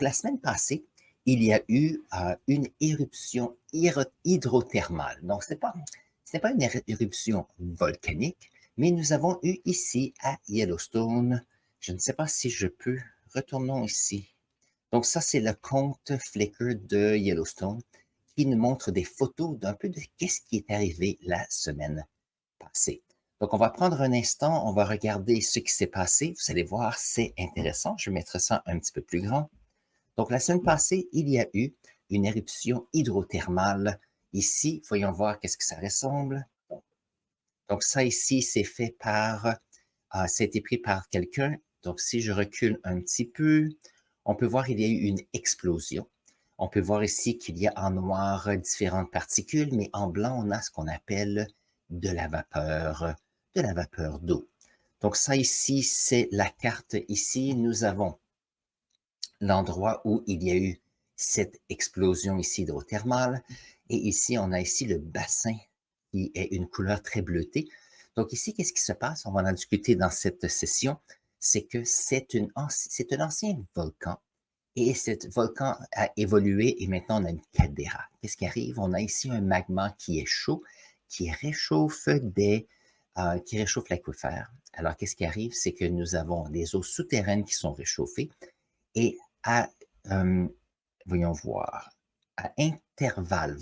La semaine passée, il y a eu, une éruption hydrothermale. Donc ce n'est pas une éruption volcanique, mais nous avons eu ici à Yellowstone, je ne sais pas si je peux retournons ici. Donc ça, c'est le compte Flickr de Yellowstone qui nous montre des photos d'un peu de qu'est-ce qui est arrivé la semaine passée. Donc on va prendre un instant, on va regarder ce qui s'est passé. Vous allez voir, c'est intéressant. Je vais mettre ça un petit peu plus grand. Donc, la semaine passée, il y a eu une éruption hydrothermale. Ici, voyons voir qu'est-ce que ça ressemble. Donc, ça ici, c'est fait par, ça a été pris par quelqu'un. Donc, si je recule un petit peu, on peut voir qu'il y a eu une explosion. On peut voir ici qu'il y a en noir différentes particules, mais en blanc, on a ce qu'on appelle de la vapeur d'eau. Donc, ça ici, c'est la carte. Ici, nous avons l'endroit où il y a eu cette explosion ici hydrothermale. Et ici, on a ici le bassin qui est une couleur très bleutée. Donc ici, qu'est-ce qui se passe? On va en discuter dans cette session. C'est que c'est un ancien volcan. Et cet volcan a évolué et maintenant on a une caldeira. Qu'est-ce qui arrive? On a ici un magma qui est chaud, qui réchauffe l'aquifère. Alors, qu'est-ce qui arrive? C'est que nous avons des eaux souterraines qui sont réchauffées et à, voyons voir, à intervalles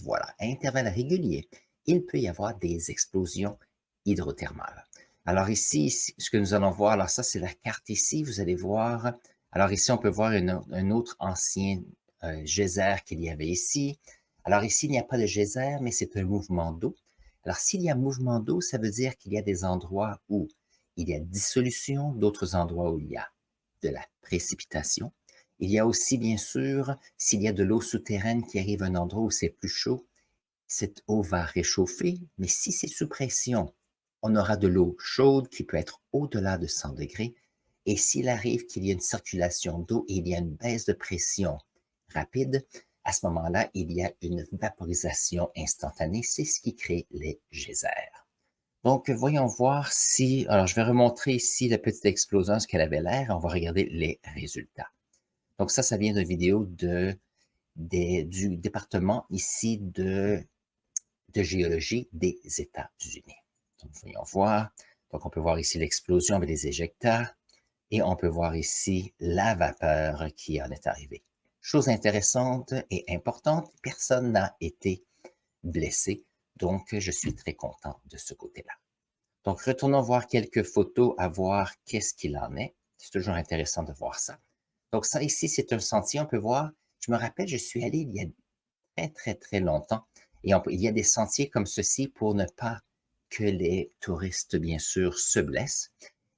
réguliers, il peut y avoir des explosions hydrothermales. Alors ici, ce que nous allons voir, alors ça c'est la carte ici, vous allez voir, alors ici on peut voir un autre ancien geyser qu'il y avait ici. Alors ici, il n'y a pas de geyser, mais c'est un mouvement d'eau. Alors s'il y a mouvement d'eau, ça veut dire qu'il y a des endroits où il y a dissolution, d'autres endroits où il y a de la précipitation. Il y a aussi, bien sûr, s'il y a de l'eau souterraine qui arrive à un endroit où c'est plus chaud, cette eau va réchauffer, mais si c'est sous pression, on aura de l'eau chaude qui peut être au-delà de 100 degrés. Et s'il arrive qu'il y ait une circulation d'eau et il y a une baisse de pression rapide, à ce moment-là, il y a une vaporisation instantanée. C'est ce qui crée les geysers. Donc, voyons voir si... Alors, je vais remontrer ici la petite explosion, ce qu'elle avait l'air. On va regarder les résultats. Donc ça vient d'une vidéo du département ici de géologie des États-Unis. Donc, voyons voir. Donc, on peut voir ici l'explosion avec les éjectats et on peut voir ici la vapeur qui en est arrivée. Chose intéressante et importante, personne n'a été blessé, donc je suis très content de ce côté-là. Donc, retournons voir quelques photos à voir qu'est-ce qu'il en est. C'est toujours intéressant de voir ça. Donc ça ici, c'est un sentier, on peut voir. Je me rappelle, je suis allé il y a très, très, très longtemps et il y a des sentiers comme ceci pour ne pas que les touristes, bien sûr, se blessent.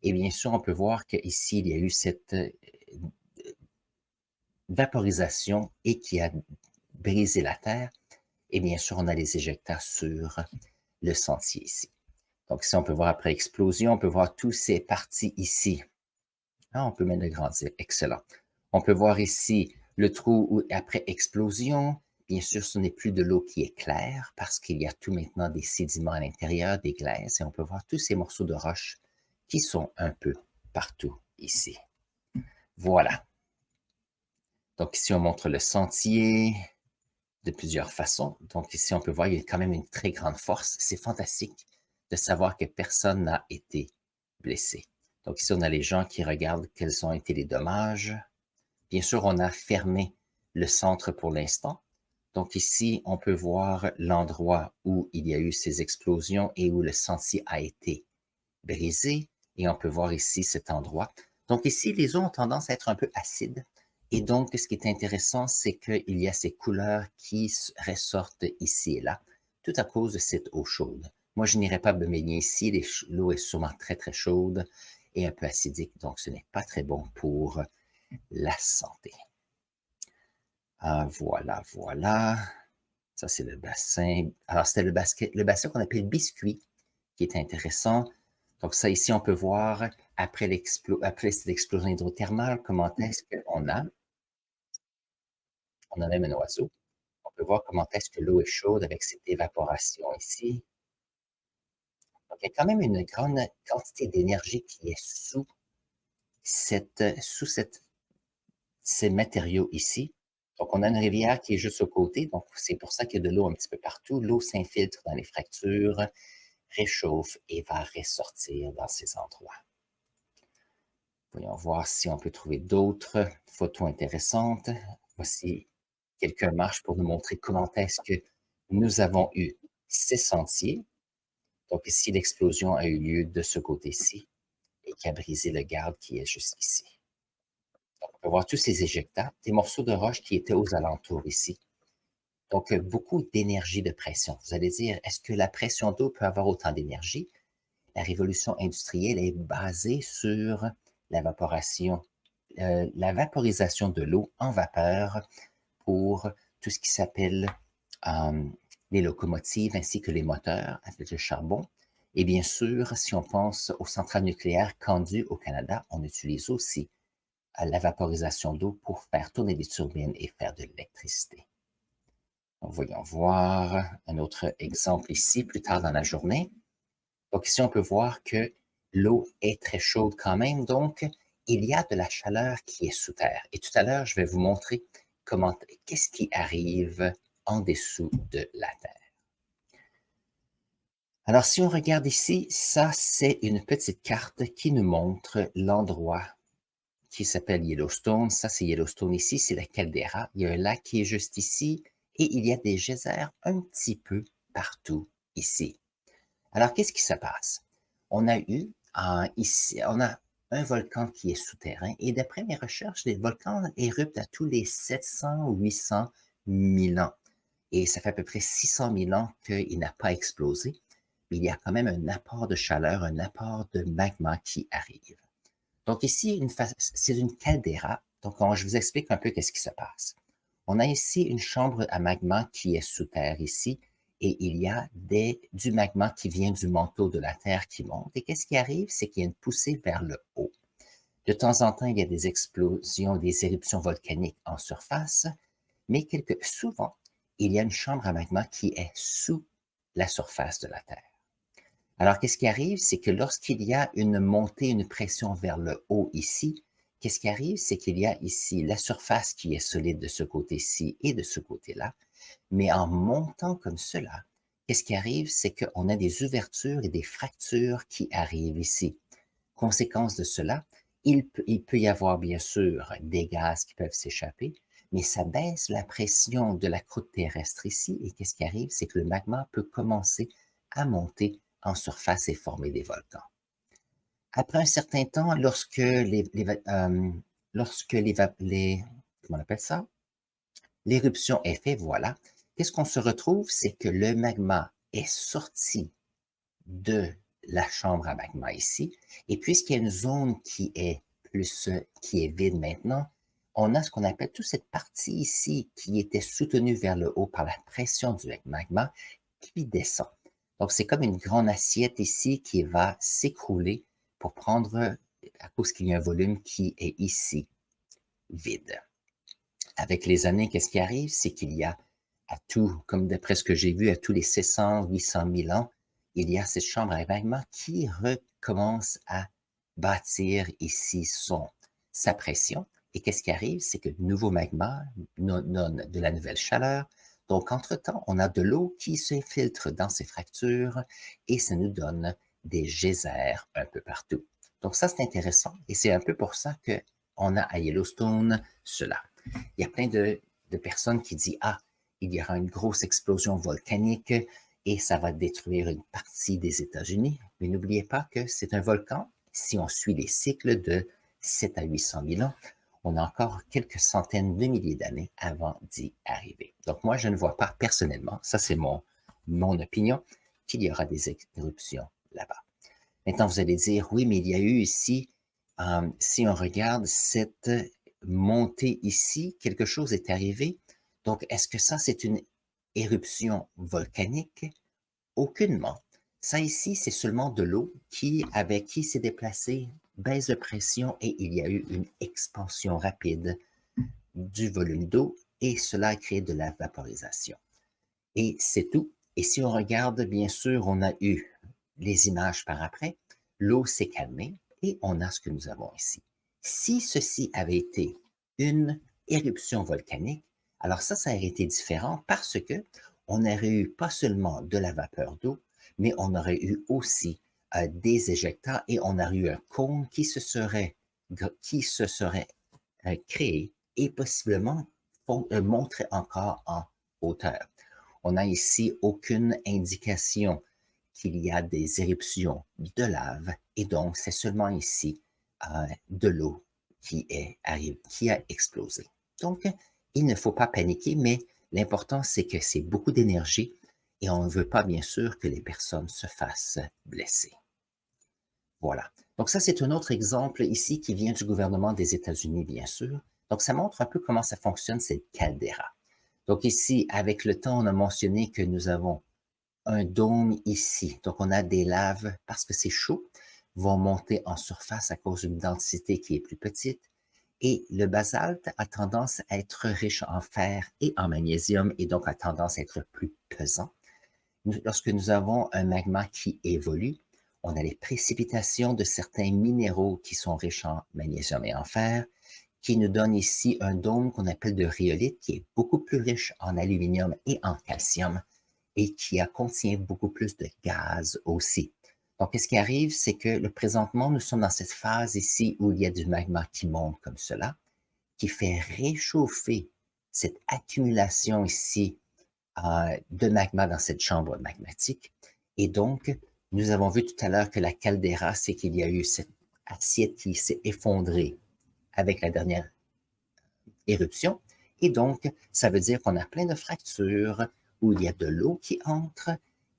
Et bien sûr, on peut voir qu'ici, il y a eu cette vaporisation et qui a brisé la terre. Et bien sûr, on a les éjectats sur le sentier ici. Donc ici, on peut voir après explosion, on peut voir tous ces parties ici. Ah, on peut même le grandir, excellent. On peut voir ici le trou où, après explosion. Bien sûr, ce n'est plus de l'eau qui est claire parce qu'il y a tout maintenant des sédiments à l'intérieur, des glaises, et on peut voir tous ces morceaux de roche qui sont un peu partout ici. Voilà. Donc ici, on montre le sentier de plusieurs façons. Donc ici, on peut voir qu'il y a quand même une très grande force. C'est fantastique de savoir que personne n'a été blessé. Donc ici, on a les gens qui regardent quels ont été les dommages. Bien sûr, on a fermé le centre pour l'instant. Donc ici, on peut voir l'endroit où il y a eu ces explosions et où le sentier a été brisé. Et on peut voir ici cet endroit. Donc ici, les eaux ont tendance à être un peu acides. Et donc, ce qui est intéressant, c'est qu'il y a ces couleurs qui ressortent ici et là, tout à cause de cette eau chaude. Moi, je n'irai pas me baigner ici. L'eau est sûrement très, très chaude et un peu acidique. Donc, ce n'est pas très bon pour la santé. Ah, voilà, voilà. Ça, c'est le bassin. Alors, c'était le bassin qu'on appelle biscuit, qui est intéressant. Donc, ça, ici, on peut voir, après cette explosion hydrothermale, comment est-ce qu'on a. On a même un oiseau. On peut voir comment est-ce que l'eau est chaude avec cette évaporation ici. Donc, il y a quand même une grande quantité d'énergie qui est sous cette ces matériaux ici. Donc, on a une rivière qui est juste au côté, donc c'est pour ça qu'il y a de l'eau un petit peu partout. L'eau s'infiltre dans les fractures, réchauffe et va ressortir dans ces endroits. Voyons voir si on peut trouver d'autres photos intéressantes. Voici quelqu'un marche pour nous montrer comment est-ce que nous avons eu ces sentiers. Donc ici, l'explosion a eu lieu de ce côté-ci et qui a brisé le garde qui est jusqu'ici. Donc, on peut voir tous ces éjectats, des morceaux de roche qui étaient aux alentours ici. Donc, beaucoup d'énergie de pression. Vous allez dire, est-ce que la pression d'eau peut avoir autant d'énergie? La révolution industrielle est basée sur l'évaporation, la vaporisation de l'eau en vapeur pour tout ce qui s'appelle euh, les locomotives ainsi que les moteurs avec le charbon. Et bien sûr, si on pense aux centrales nucléaires Candu au Canada, on utilise aussi la vaporisation d'eau pour faire tourner des turbines et faire de l'électricité. Voyons voir un autre exemple ici, plus tard dans la journée. Donc ici, on peut voir que l'eau est très chaude quand même, donc il y a de la chaleur qui est sous terre. Et tout à l'heure, je vais vous montrer qu'est-ce qui arrive en dessous de la terre. Alors, si on regarde ici, ça, c'est une petite carte qui nous montre l'endroit qui s'appelle Yellowstone. Ça, c'est Yellowstone ici, c'est la caldeira. Il y a un lac qui est juste ici et il y a des geysers un petit peu partout ici. Alors, qu'est-ce qui se passe? On a eu ici, on a un volcan qui est souterrain et d'après mes recherches, les volcans éruptent à tous les 700 ou 800 000 ans. Et ça fait à peu près 600 000 ans qu'il n'a pas explosé. Mais il y a quand même un apport de chaleur, un apport de magma qui arrive. Donc ici, c'est une caldeira. Donc, je vous explique un peu qu'est-ce qui se passe. On a ici une chambre à magma qui est sous terre ici, et il y a du magma qui vient du manteau de la Terre qui monte. Et qu'est-ce qui arrive? C'est qu'il y a une poussée vers le haut. De temps en temps, il y a des explosions, des éruptions volcaniques en surface, mais souvent, il y a une chambre à magma qui est sous la surface de la Terre. Alors, qu'est-ce qui arrive? C'est que lorsqu'il y a une montée, une pression vers le haut ici, qu'est-ce qui arrive? C'est qu'il y a ici la surface qui est solide de ce côté-ci et de ce côté-là. Mais en montant comme cela, qu'est-ce qui arrive? C'est qu'on a des ouvertures et des fractures qui arrivent ici. Conséquence de cela, il peut y avoir bien sûr des gaz qui peuvent s'échapper, mais ça baisse la pression de la croûte terrestre ici. Et qu'est-ce qui arrive? C'est que le magma peut commencer à monter en surface et former des volcans. Après un certain temps, comment on appelle ça? L'éruption est faite, voilà. Qu'est-ce qu'on se retrouve? C'est que le magma est sorti de la chambre à magma ici. Et puisqu'il y a une zone qui est vide maintenant, on a ce qu'on appelle toute cette partie ici qui était soutenue vers le haut par la pression du magma qui descend. Donc, c'est comme une grande assiette ici qui va s'écrouler pour prendre, à cause qu'il y a un volume qui est ici vide. Avec les années, qu'est-ce qui arrive? C'est qu'il y a comme d'après ce que j'ai vu, à tous les 600, 800 000 ans, il y a cette chambre à magma qui recommence à bâtir ici sa pression. Et qu'est-ce qui arrive? C'est que le nouveau magma donne de la nouvelle chaleur. Donc, entre-temps, on a de l'eau qui s'infiltre dans ces fractures et ça nous donne des geysers un peu partout. Donc, ça, c'est intéressant et c'est un peu pour ça qu'on a à Yellowstone cela. Il y a plein de personnes qui disent, ah, il y aura une grosse explosion volcanique et ça va détruire une partie des États-Unis. Mais n'oubliez pas que c'est un volcan. Si on suit les cycles de 7 à 800 000 ans, on a encore quelques centaines de milliers d'années avant d'y arriver. Donc moi, je ne vois pas personnellement, ça c'est mon opinion, qu'il y aura des éruptions là-bas. Maintenant, vous allez dire, oui, mais il y a eu ici, si on regarde cette montée ici, quelque chose est arrivé. Donc, est-ce que ça, c'est une éruption volcanique? Aucunement. Ça ici, c'est seulement de l'eau avec qui s'est déplacée, baisse de pression et il y a eu une expansion rapide du volume d'eau et cela a créé de la vaporisation. Et c'est tout. Et si on regarde, bien sûr, on a eu les images par après, l'eau s'est calmée et on a ce que nous avons ici. Si ceci avait été une éruption volcanique. Alors ça aurait été différent parce que on aurait eu pas seulement de la vapeur d'eau, mais on aurait eu aussi des éjectats et on aurait eu un cône qui se serait créé et possiblement montré encore en hauteur. On n'a ici aucune indication qu'il y a des éruptions de lave et donc c'est seulement ici de l'eau qui a explosé. Donc, il ne faut pas paniquer, mais l'important, c'est que c'est beaucoup d'énergie et on ne veut pas, bien sûr, que les personnes se fassent blesser. Voilà. Donc ça, c'est un autre exemple ici qui vient du gouvernement des États-Unis, bien sûr. Donc ça montre un peu comment ça fonctionne, cette caldeira. Donc ici, avec le temps, on a mentionné que nous avons un dôme ici. Donc on a des laves, parce que c'est chaud, vont monter en surface à cause d'une densité qui est plus petite. Et le basalte a tendance à être riche en fer et en magnésium et donc a tendance à être plus pesant. Lorsque nous avons un magma qui évolue, on a les précipitations de certains minéraux qui sont riches en magnésium et en fer, qui nous donnent ici un dôme qu'on appelle de rhyolite, qui est beaucoup plus riche en aluminium et en calcium, et qui contient beaucoup plus de gaz aussi. Donc, ce qui arrive, c'est que présentement, nous sommes dans cette phase ici où il y a du magma qui monte comme cela, qui fait réchauffer cette accumulation ici de magma dans cette chambre magmatique. Et donc, nous avons vu tout à l'heure que la caldeira, c'est qu'il y a eu cette assiette qui s'est effondrée avec la dernière éruption. Et donc, ça veut dire qu'on a plein de fractures où il y a de l'eau qui entre,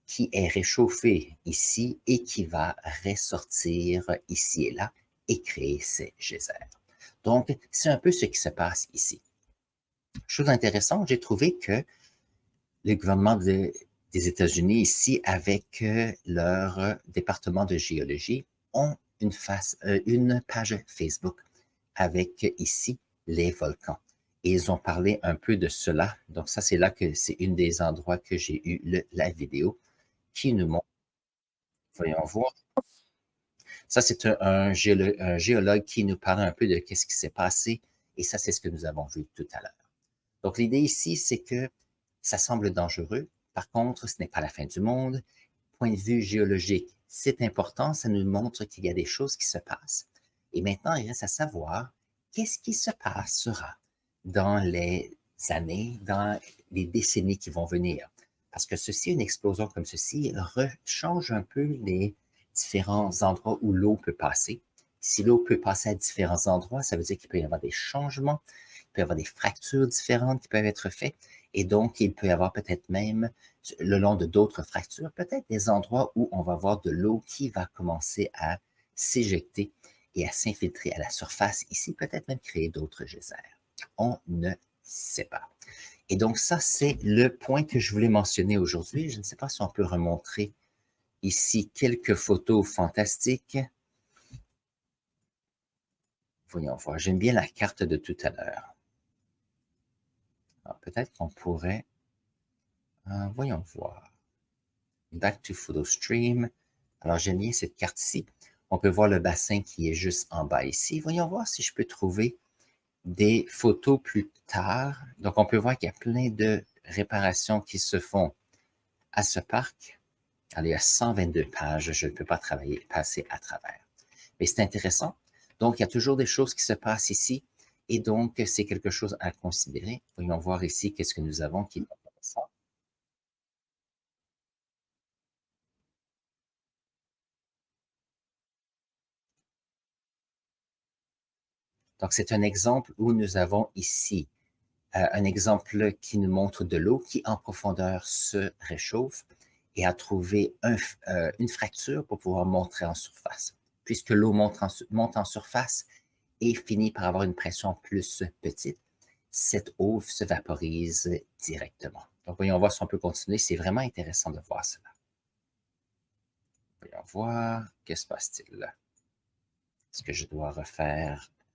qui est réchauffée ici et qui va ressortir ici et là et créer ces geysers. Donc, c'est un peu ce qui se passe ici. Chose intéressante, j'ai trouvé que le gouvernement des États-Unis ici, avec leur département de géologie, ont une page Facebook avec ici les volcans. Et ils ont parlé un peu de cela. Donc ça, c'est là que c'est une des endroits que j'ai eu la vidéo qui nous montre. Voyons voir. Ça, c'est un géologue qui nous parle un peu de ce qui s'est passé. Et ça, c'est ce que nous avons vu tout à l'heure. Donc l'idée ici, c'est que ça semble dangereux. Par contre, ce n'est pas la fin du monde. Point de vue géologique, c'est important. Ça nous montre qu'il y a des choses qui se passent. Et maintenant, il reste à savoir qu'est-ce qui se passera dans les années, dans les décennies qui vont venir. Parce que ceci, une explosion comme ceci, change un peu les différents endroits où l'eau peut passer. Si l'eau peut passer à différents endroits, ça veut dire qu'il peut y avoir des changements, il peut y avoir des fractures différentes qui peuvent être faites, et donc il peut y avoir peut-être même, le long de d'autres fractures, peut-être des endroits où on va voir de l'eau qui va commencer à s'éjecter et à s'infiltrer à la surface, ici peut-être même créer d'autres geysers. On ne sait pas. Et donc ça, c'est le point que je voulais mentionner aujourd'hui. Je ne sais pas si on peut remontrer ici quelques photos fantastiques. Voyons voir. J'aime bien la carte de tout à l'heure. Peut-être qu'on pourrait... voyons voir. Back to photo stream. Alors, j'aime bien cette carte ici. On peut voir le bassin qui est juste en bas ici. Voyons voir si je peux trouver des photos plus tard. Donc, on peut voir qu'il y a plein de réparations qui se font à ce parc. Alors, il y a 122 pages. Je ne peux pas passer à travers. Mais c'est intéressant. Donc, il y a toujours des choses qui se passent ici. Et donc, c'est quelque chose à considérer. Voyons voir ici qu'est-ce que nous avons qui est intéressant. Donc, c'est un exemple où nous avons ici un exemple qui nous montre de l'eau qui, en profondeur, se réchauffe et a trouvé une fracture pour pouvoir monter en surface. Puisque l'eau monte en surface et finit par avoir une pression plus petite, cette eau se vaporise directement. Donc, voyons voir si on peut continuer. C'est vraiment intéressant de voir cela. Voyons voir. Que se passe-t-il là? Est-ce que je dois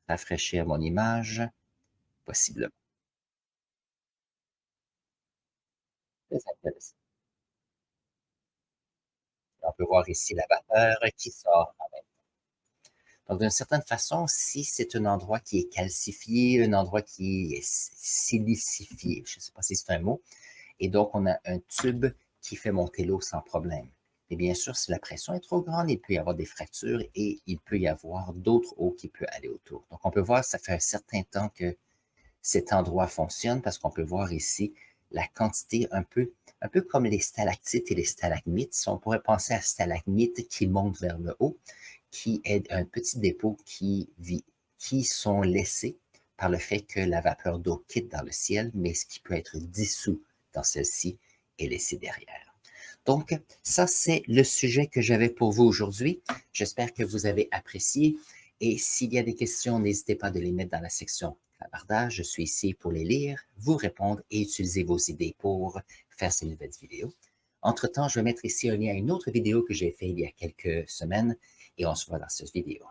rafraîchir mon image? Possiblement. Très intéressant. On peut voir ici la vapeur qui sort. Donc, d'une certaine façon, si c'est un endroit qui est calcifié, un endroit qui est silicifié, je ne sais pas si c'est un mot, et donc on a un tube qui fait monter l'eau sans problème. Et bien sûr, si la pression est trop grande, il peut y avoir des fractures et il peut y avoir d'autres eaux qui peuvent aller autour. Donc, on peut voir, ça fait un certain temps que cet endroit fonctionne parce qu'on peut voir ici la quantité un peu comme les stalactites et les stalagmites. Si on pourrait penser à stalagmites qui montent vers le haut, qui est un petit dépôt qui sont laissés par le fait que la vapeur d'eau quitte dans le ciel, mais ce qui peut être dissous dans celle-ci est laissé derrière. Donc, ça, c'est le sujet que j'avais pour vous aujourd'hui. J'espère que vous avez apprécié. Et s'il y a des questions, n'hésitez pas de les mettre dans la section clavardage. Je suis ici pour les lire, vous répondre et utiliser vos idées pour faire ces nouvelles vidéos. Entre-temps, je vais mettre ici un lien à une autre vidéo que j'ai fait il y a quelques semaines et on se voit dans cette vidéo.